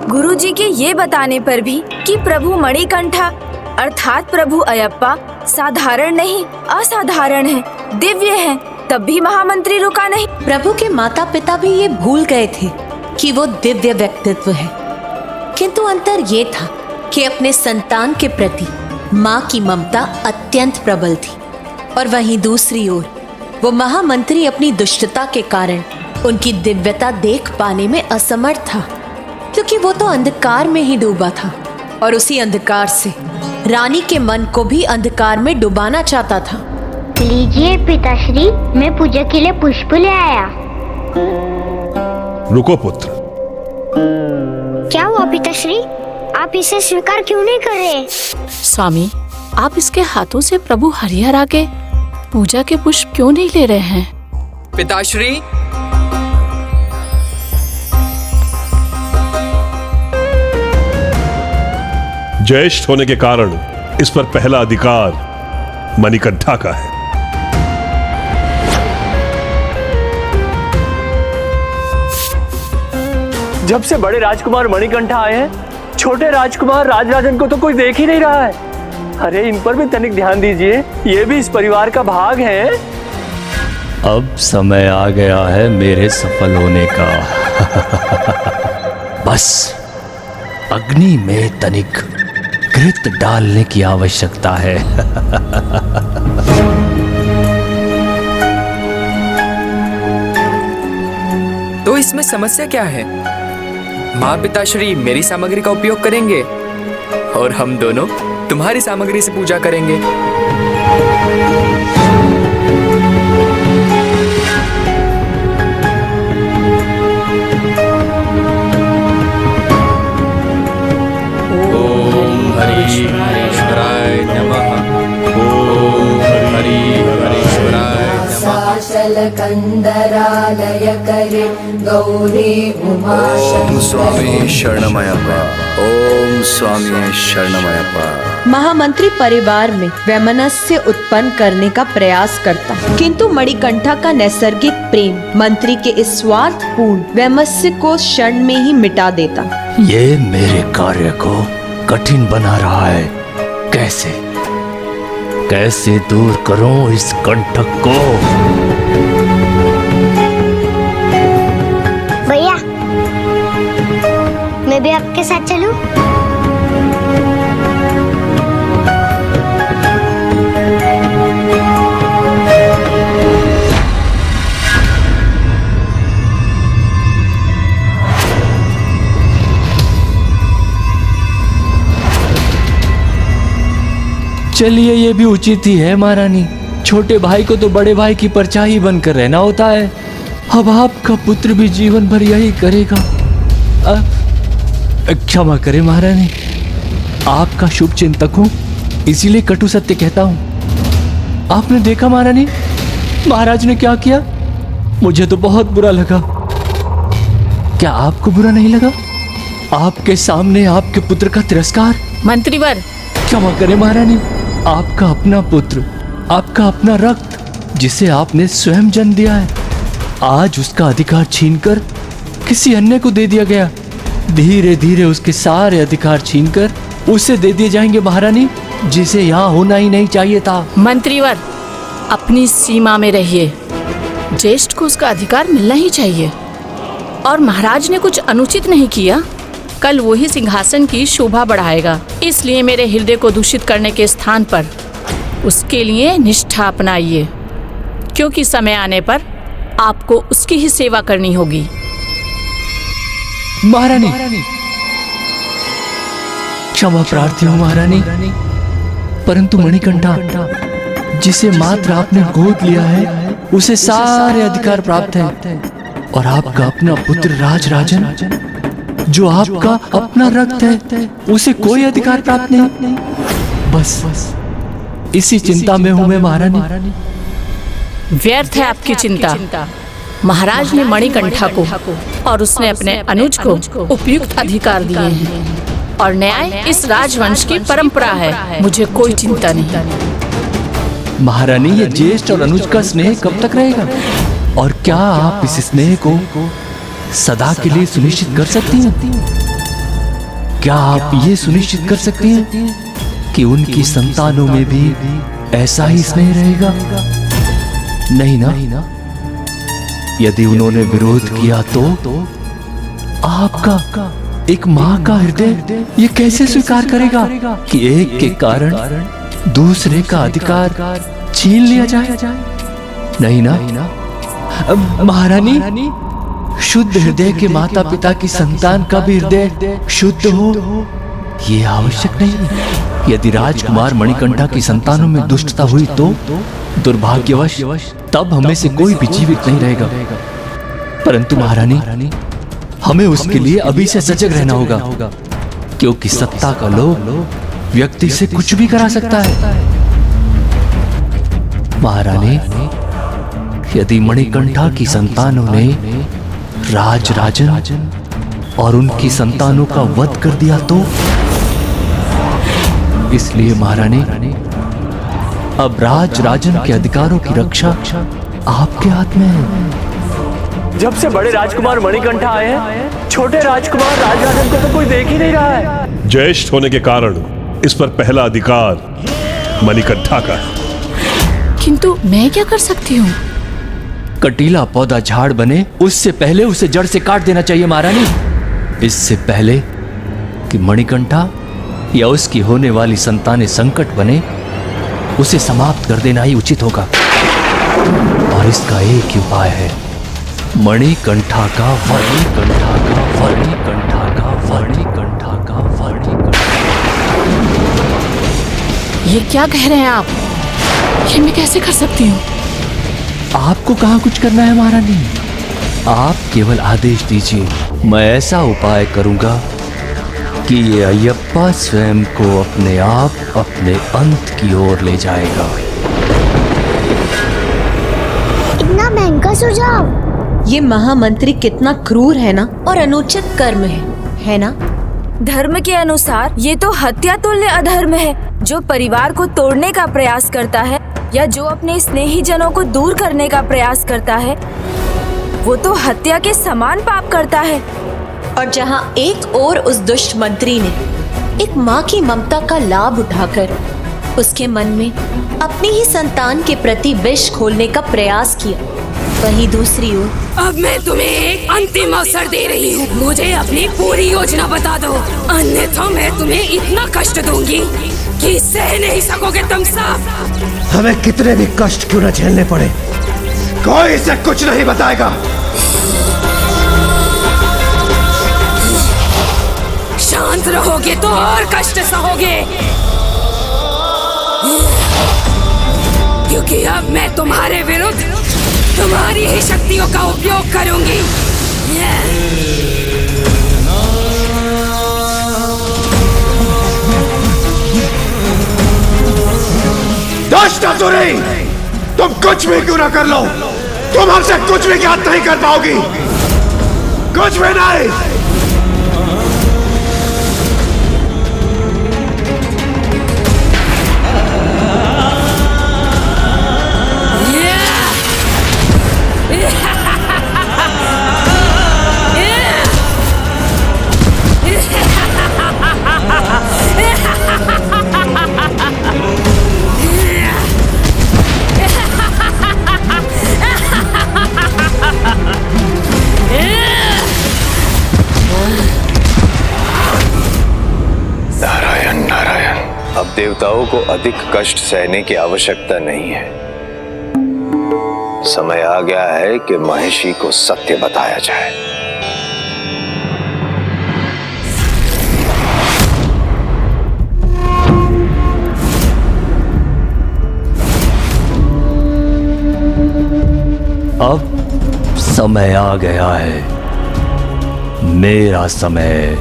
गुरुजी के ये बताने पर भी कि प्रभु मणिकंठा अर्थात प्रभु अयप्पा साधारण नहीं असाधारण है, दिव्य है, तब भी महामंत्री रुका नहीं। प्रभु के माता पिता भी ये भूल गए थे कि वो दिव्य व्यक्तित्व है, किंतु अंतर ये था कि अपने संतान के प्रति माँ की ममता अत्यंत प्रबल थी, और वहीं दूसरी ओर वो महामंत्री अपनी दुष्टता के कारण उनकी दिव्यता देख पाने में असमर्थ था, क्योंकि वो तो अंधकार में ही डूबा था और उसी अंधकार से रानी के मन को भी अंधकार में डुबाना चाहता था। लीजिए पिताश्री, मैं पूजा के लिए पुष्प ले आया। रुको पुत्र। क्या हुआ पिताश्री, आप इसे स्वीकार क्यों नहीं कर रहे? स्वामी, आप इसके हाथों से प्रभु हरिहर आगे पूजा के पुष्प क्यों नहीं ले रहे हैं? पिताश्री, ज्येष्ठ होने के कारण इस पर पहला अधिकार मणिकंठा का है। जब से बड़े राजकुमार मणिकंठा आए हैं, छोटे राजकुमार राजराजन को तो कोई देख ही नहीं रहा है। अरे इन पर भी तनिक ध्यान दीजिए, ये भी इस परिवार का भाग है। अब समय आ गया है मेरे सफल होने का। बस अग्नि में तनिक घृत डालने की आवश्यकता है। तो इसमें समस्या क्या है? माँ पिताश्री मेरी सामग्री का उपयोग करेंगे और हम दोनों तुम्हारी सामग्री से पूजा करेंगे। ओम हरीश्वराय नमः। ओम हरीश्वराय नमः। कंदरालय करे गौरी उमा ओम स्वामी शरणमयप्पा। ओम स्वामी शरणमयप्पा। महामंत्री परिवार में वैमनस्य उत्पन्न करने का प्रयास करता, किंतु मणिकंठा का नैसर्गिक प्रेम मंत्री के इस स्वार्थपूर्ण वैमनस्य को क्षण में ही मिटा देता। ये मेरे कार्य को कठिन बना रहा है। कैसे दूर करूं इस कंटक को? भैया, मैं भी आपके साथ चलूं? चलिए, ये भी उचित ही है महारानी। छोटे भाई को तो बड़े भाई की परछाई बनकर रहना होता है। अब आपका पुत्र भी जीवन भर यही करेगा। क्षमा करें महारानी, आपका शुभ चिंतक हूं, इसीलिए कटु सत्य कहता हूं। आपने देखा महारानी, महाराज ने क्या किया? मुझे तो बहुत बुरा लगा। क्या आपको बुरा नहीं लगा? आपके सामने आपके पुत्र का तिरस्कार। मंत्रीवर, क्षमा करें महारानी, आपका अपना पुत्र, आपका अपना रक्त, जिसे आपने स्वयं जन्म दिया है, आज उसका अधिकार छीनकर किसी अन्य को दे दिया गया। धीरे धीरे उसके सारे अधिकार छीनकर उसे दे दिए जाएंगे महारानी, जिसे यहाँ होना ही नहीं चाहिए था। मंत्रीवर, अपनी सीमा में रहिए। ज्येष्ठ को उसका अधिकार मिलना ही चाहिए, और महाराज ने कुछ अनुचित नहीं किया। कल वही सिंहासन की शोभा बढ़ाएगा, इसलिए मेरे हृदय को दूषित करने के स्थान पर उसके लिए निष्ठा अपनाइए, क्योंकि समय आने पर आपको उसकी ही सेवा करनी होगी। महारानी, क्षमा प्रार्थी हूँ महारानी, परंतु मणिकंठा, जिसे मात्र आपने गोद लिया है, उसे सारे अधिकार प्राप्त हैं, और आपका अपना पुत्र राजराजन, जो आपका अपना रक्त है, उसे कोई अधिकार प्राप्त नहीं। बस इसी चिंता में हूं मैं महारानी। व्यर्थ है आपकी चिंता। महाराज ने मणिकंठा को और उसने अपने अनुज को उपयुक्त अधिकार दिए हैं, और न्याय इस राजवंश की परंपरा है। मुझे कोई चिंता नहीं। महारानी, ये ज्येष्ठ और अनुज का स्नेह कब तक रहेगा? और क्या आप इस स्नेह को सदा के लिए सुनिश्चित कर सकती हैं? क्या आप ये सुनिश्चित कर सकती हैं कि उनकी संतानों में भी ऐसा ही स्नेह रहेगा? नहीं ना? यदि उन्होंने विरोध किया तो आपका एक माँ का हृदय ये कैसे स्वीकार करेगा कि एक के कारण दूसरे का अधिकार छीन लिया जाए? नहीं ना? महारानी, शुद्ध हृदय के माता पिता की संतान का भी हृदय शुद्ध हो ये आवश्यक नहीं। यदि राजकुमार मणिकंठा की संतानों में दुष्टता हुई तो दुर्भाग्यवश तब हमें से कोई भी जीवित नहीं रहेगा। परंतु महारानी, हमें उसके लिए अभी से सजग रहना होगा, क्योंकि सत्ता का लोभ व्यक्ति से कुछ भी करा सकता है। महारानी, यदि मणिकंठा की संतानों ने राजराजन और उनकी संतानों का वध कर दिया तो? इसलिए महारानी, अब राजराजन के अधिकारों की रक्षा आपके हाथ में है। जब से बड़े राजकुमार मणिकंठा आए हैं, छोटे राजकुमार राजराजन को तो कोई देख ही नहीं रहा है। ज्येष्ठ होने के कारण इस पर पहला अधिकार मणिकंठा का है। किंतु मैं क्या कर सकती हूँ? कटीला पौधा झाड़ बने उससे पहले उसे जड़ से काट देना चाहिए महारानी। इससे पहले कि मणिकंठा या उसकी होने वाली संतानें संकट बने, उसे समाप्त कर देना ही उचित होगा। और इसका एक ही उपाय है, मणिकंठा का मणिकंठा का मणिकंठा का मणिकंठा का मणिकंठा। ये क्या कह रहे हैं आप? ये मैं कैसे कर सकती हूँ? आपको कहाँ कुछ करना है महारानी, आप केवल आदेश दीजिए, मैं ऐसा उपाय करूंगा कि ये अयप्पा स्वयं को अपने आप अपने अंत की ओर ले जाएगा। इतना महंगा सुझाव। ये महामंत्री कितना क्रूर है ना, और अनुचित कर्म है ना? धर्म के अनुसार ये तो हत्या तुल्य अधर्म है। जो परिवार को तोड़ने का प्रयास करता है या जो अपने स्नेही जनों को दूर करने का प्रयास करता है, वो तो हत्या के समान पाप करता है। और जहाँ एक और उस दुष्ट मंत्री ने एक माँ की ममता का लाभ उठाकर उसके मन में अपनी ही संतान के प्रति विष खोलने का प्रयास किया, वहीं दूसरी ओर अब मैं तुम्हें एक अंतिम अवसर दे रही हूँ। मुझे अपनी पूरी योजना बता दो, अन्यथा मैं तुम्हें इतना कष्ट दूंगी कि सह नहीं सकोगे तुम सब। हमें कितने भी कष्ट क्यों न झेलने पड़े, कोई इसे कुछ नहीं बताएगा। शांत रहोगे तो और कष्ट सहोगे, क्योंकि अब मैं तुम्हारे विरुद्ध तुम्हारी ही शक्तियों का उपयोग करूंगी। दुष्ट असुरी, तुम कुछ भी क्यों ना कर लो, तुम हमसे कुछ भी ज्ञात नहीं कर पाओगी, कुछ भी नहीं। अब देवताओं को अधिक कष्ट सहने की आवश्यकता नहीं है। समय आ गया है कि महिषी को सत्य बताया जाए। अब समय आ गया है, मेरा समय।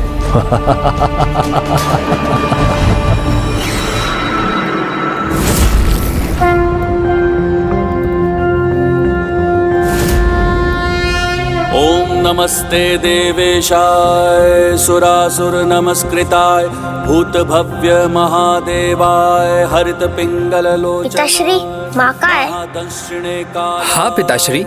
ओम नमस्ते देवेशाय सुरासुर नमस्कृताय भूत भव्य महादेवाय हरित पिंगल पिताश्री, माँ का है? हाँ पिताश्री,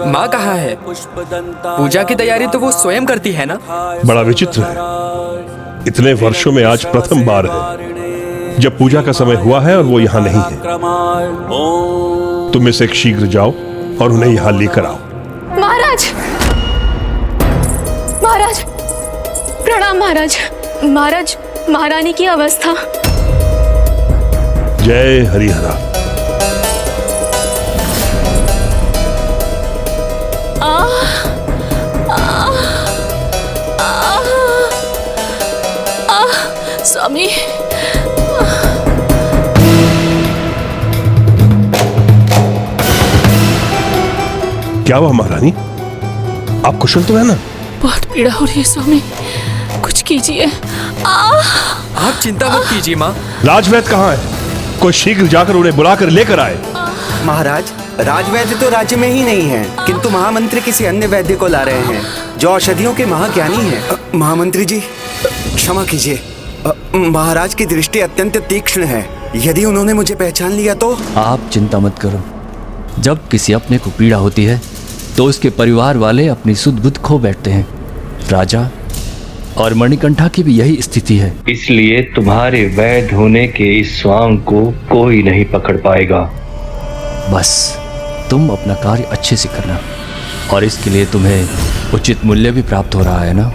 माँ कहाँ है? पूजा की तैयारी तो वो स्वयं करती है ना? बड़ा विचित्र है, इतने वर्षों में आज प्रथम बार है जब पूजा का समय हुआ है और वो यहाँ नहीं है। तुम इसे शीघ्र जाओ और उन्हें यहाँ लेकर आओ। महाराज, महाराज, प्रणाम महाराज। महाराज, महारानी की अवस्था। जय हरिहरा। स्वामी, क्या हुआ महारानी? आप कुशल तो है ना? बहुत पीड़ा हो रही है स्वामी, कुछ कीजिए। आप चिंता मत कीजिए माँ। राजवैद्य कहाँ है? कोई शीघ्र जाकर उन्हें बुलाकर लेकर आए। महाराज, राजवैद्य तो राज्य में ही नहीं है, किंतु महामंत्री किसी अन्य वैद्य को ला रहे हैं जो औषधियों के महाज्ञानी हैं। महामंत्री जी, क्षमा कीजिए, महाराज की दृष्टि अत्यंत तीक्ष्ण है। यदि उन्होंने मुझे पहचान लिया तो? आप चिंता मत करो। जब किसी अपने को पीड़ा होती है तो उसके परिवार वाले अपनी सुध बुध खो बैठते हैं। राजा और मणिकंठा की भी यही स्थिति है। इसलिए तुम्हारे वैध होने के इस स्वांग को कोई नहीं पकड़ पाएगा। बस तुम अपना कार्य अच्छे से करना, और इसके लिए तुम्हें उचित मूल्य भी प्राप्त हो रहा है ना।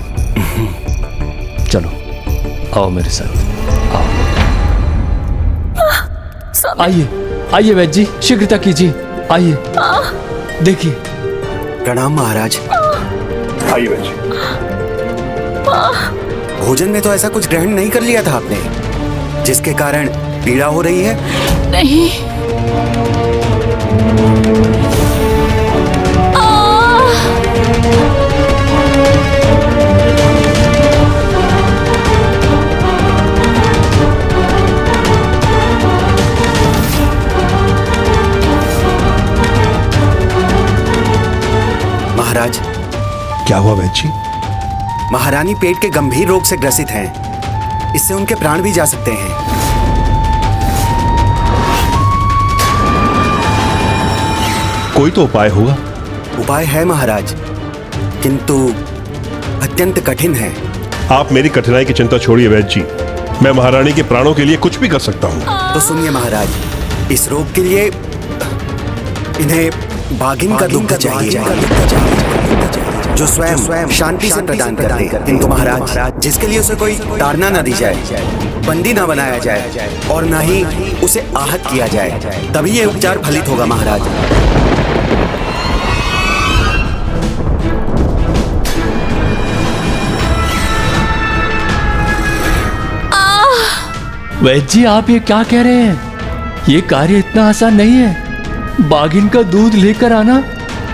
चलो आओ मेरे साथ, आओ। आइए आइए वैद्य जी, शीघ्रता कीजिए, आइए देखिए। प्रणाम महाराज। आइए वैद्य। भोजन में तो ऐसा कुछ ग्रहण नहीं कर लिया था आपने जिसके कारण पीड़ा हो रही है? नहीं। महाराज। क्या हुआ वैद्य जी? महारानी पेट के गंभीर रोग से ग्रसित हैं। इससे उनके प्राण भी जा सकते हैं। कोई तो उपाय होगा? उपाय है महाराज, किंतु अत्यंत कठिन है। आप मेरी कठिनाई की चिंता छोड़िए वैद्य जी, मैं महारानी के प्राणों के लिए कुछ भी कर सकता हूँ। तो सुनिए महाराज, इस रोग के लिए इन्हें बाघिन का दुग्ध चाहिए जो स्वयं शांति से प्रदान कर दे। किंतु महाराज, जिसके लिए उसे कोई ताड़ना न दी जाए, बंदी न बनाया जाए और न ही उसे आहत किया जाए, तभी ये उपचार फलित होगा महाराज। वैद्य जी, आप ये क्या कह रहे हैं? ये कार्य इतना आसान नहीं है। बाघिन का दूध लेकर आना,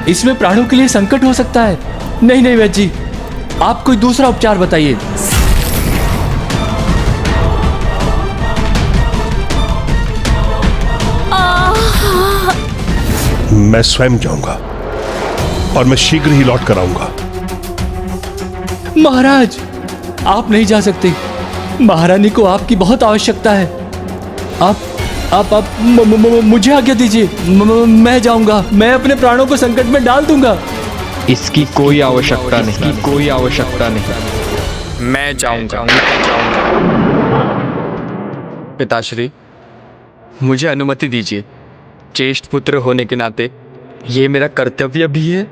इसमें प्राणों के लिए संकट हो सकता है। नहीं नहीं वैद्य जी, आप कोई दूसरा उपचार बताइए। मैं स्वयं जाऊंगा और मैं शीघ्र ही लौट कर आऊंगा। महाराज, आप नहीं जा सकते। महारानी को आपकी बहुत आवश्यकता है। आप मुझे आज्ञा दीजिए, मैं जाऊंगा। मैं अपने प्राणों को संकट में डाल दूंगा। इसकी कोई आवश्यकता नहीं, कोई आवश्यकता नहीं। मैं जाऊंगा। पिताश्री, मुझे अनुमति दीजिए। ज्येष्ठ पुत्र होने के नाते ये मेरा कर्तव्य भी है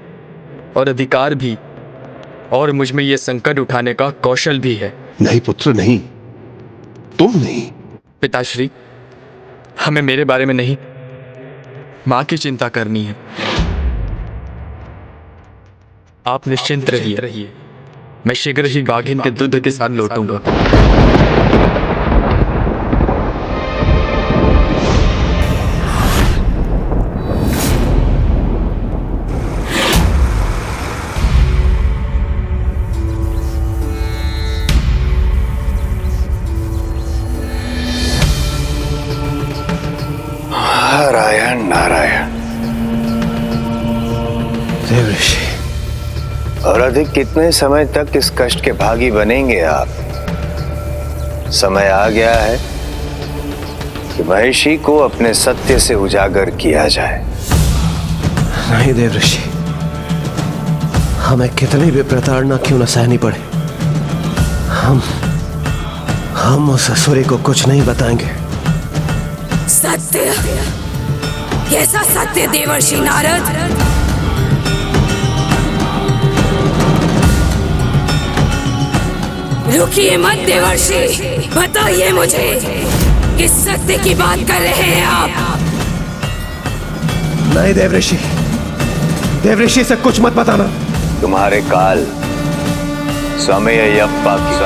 और अधिकार भी, और मुझ में ये संकट उठाने का कौशल भी है। नहीं पुत्र, नहीं, तुम नहीं। पिताश्री, हमें मेरे बारे में नहीं, माँ की चिंता करनी है। आप निश्चिंत रहिए, मैं शीघ्र ही बाघिन के दूध के साथ लौटूंगा। नारायण नारायण। देव ऋषि, और अधिक कितने समय तक इस कष्ट के भागी बनेंगे आप? समय आ गया है कि महिषी को अपने सत्य से उजागर किया जाए। नहीं देव ऋषि, हमें कितनी भी प्रताड़ना क्यों न सहनी पड़े, हम उस असुरी को कुछ नहीं बताएंगे। सत्य? कैसा सत्य देवर्षि नारद? रुकिए मत देवर्षि, बताइए मुझे किस सत्य की बात कर रहे हैं आप? नहीं देवऋषि, देवऋषि से कुछ मत बताना। तुम्हारे काल समय यप्पा की